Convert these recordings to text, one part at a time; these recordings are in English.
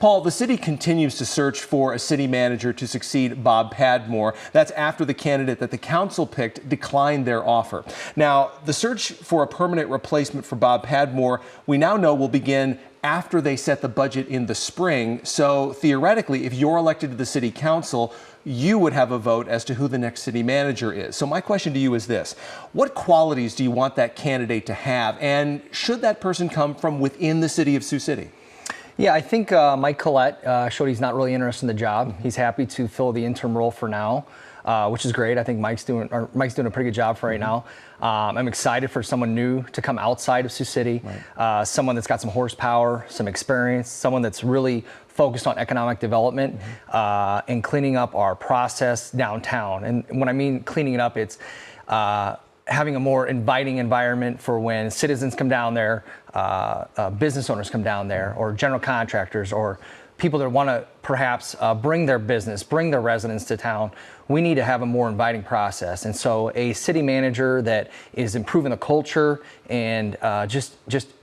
Paul, the city continues to search for a city manager to succeed Bob Padmore. That's after the candidate that the council picked declined their offer. Now, the search for a permanent replacement for Bob Padmore, we now know, will begin after they set the budget in the spring. So theoretically, if you're elected to the city council, you would have a vote as to who the next city manager is. So my question to you is this: what qualities do you want that candidate to have? And should that person come from within the city of Sioux City? Yeah, I think Mike Collette showed he's not really interested in the job. He's happy to fill the interim role for now, which is great. I think Mike's doing a pretty good job for right now. I'm excited for someone new to come outside of Sioux City, someone that's got some horsepower, some experience, someone that's really focused on economic development and cleaning up our process downtown. And when I mean cleaning it up, it's having a more inviting environment for when citizens come down there, business owners come down there, or general contractors, or people that want to perhaps bring their business, bring their residents to town. We need to have a more inviting process. And so a city manager that is improving the culture and just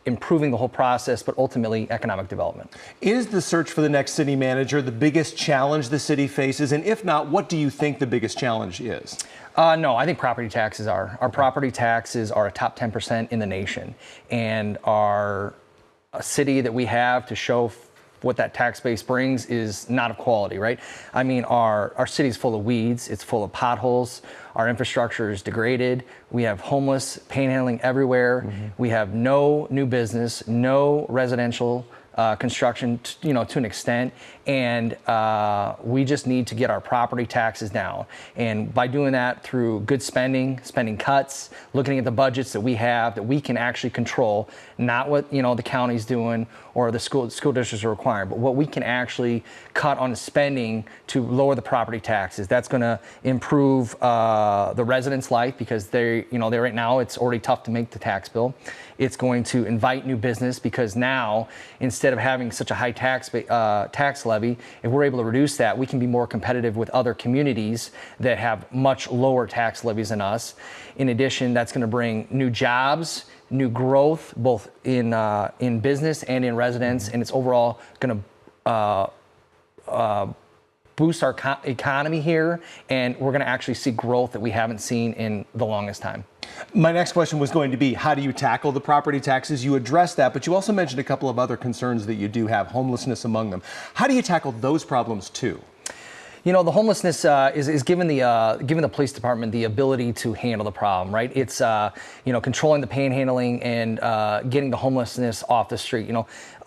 improving the whole process, but ultimately economic development. Is the search for the next city manager the biggest challenge the city faces? And if not, what do you think the biggest challenge is? No, I think property taxes are. Our property taxes are a top 10% in the nation. And our city that we have to show what that tax base brings is not of quality, right? I mean, our city is full of weeds, it's full of potholes, our infrastructure is degraded, we have homeless, panhandling everywhere, we have no new business, no residential construction, to an extent, and we just need to get our property taxes down. And by doing that through good spending cuts, looking at the budgets that we have that we can actually control, not what the county's doing or the school districts are requiring, but what we can actually cut on spending to lower the property taxes. That's going to improve the residents' life because they right now it's already tough to make the tax bill. It's going to invite new business because now, instead of having such a high tax levy, if we're able to reduce that, we can be more competitive with other communities that have much lower tax levies than us. In addition, that's going to bring new jobs, new growth, both in business and in residents, and it's overall going to boost our economy here, and we're going to actually see growth that we haven't seen in the longest time. My next question was going to be, how do you tackle the property taxes? You addressed that, but you also mentioned a couple of other concerns that you do have, homelessness among them. How do you tackle those problems too? The homelessness is giving the police department the ability to handle the problem, right? It's controlling the panhandling and getting the homelessness off the street.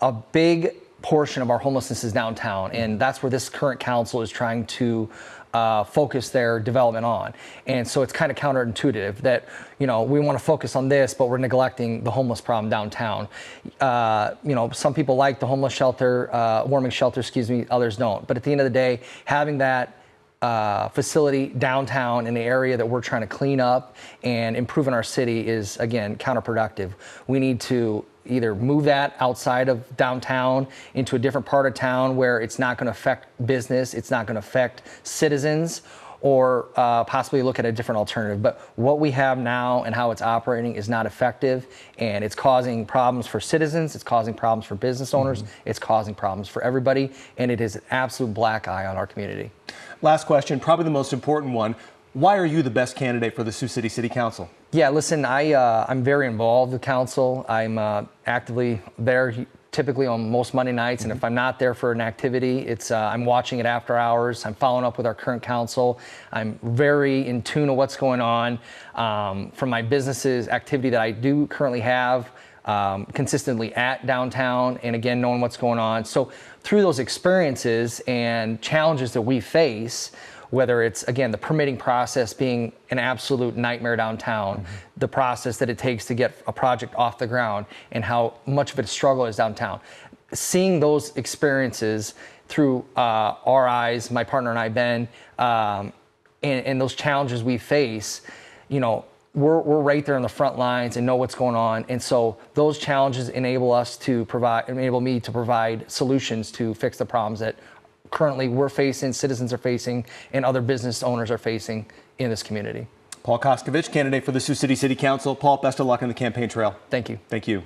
A big portion of our homelessness is downtown, and that's where this current council is trying to focus their development on. And so it's kind of counterintuitive that, we want to focus on this, but we're neglecting the homeless problem downtown. Some people like the homeless shelter, warming shelter, others don't. But at the end of the day, having that facility downtown in the area that we're trying to clean up and improve in our city is, again, counterproductive. We need to either move that outside of downtown into a different part of town where it's not going to affect business, it's not going to affect citizens, or possibly look at a different alternative. But what we have now and how it's operating is not effective, and it's causing problems for citizens, it's causing problems for business owners, it's causing problems for everybody, and it is an absolute black eye on our community. Last question, probably the most important one. Why are you the best candidate for the Sioux City City Council? Yeah, listen, I'm very involved with council. I'm actively there typically on most Monday nights, and if I'm not there for an activity, it's I'm watching it after hours. I'm following up with our current council. I'm very in tune of what's going on from my business's activity that I do currently have consistently at downtown, and again, knowing what's going on. So through those experiences and challenges that we face, whether it's, again, the permitting process being an absolute nightmare downtown, the process that it takes to get a project off the ground, and how much of a struggle is downtown. Seeing those experiences through our eyes, my partner and I, Ben, and those challenges we face, we're right there on the front lines and know what's going on. And so those challenges enable me to provide solutions to fix the problems that currently we're facing, citizens are facing, and other business owners are facing in this community. Paul Koskovich, candidate for the Sioux City City Council. Paul, best of luck on the campaign trail. Thank you. Thank you.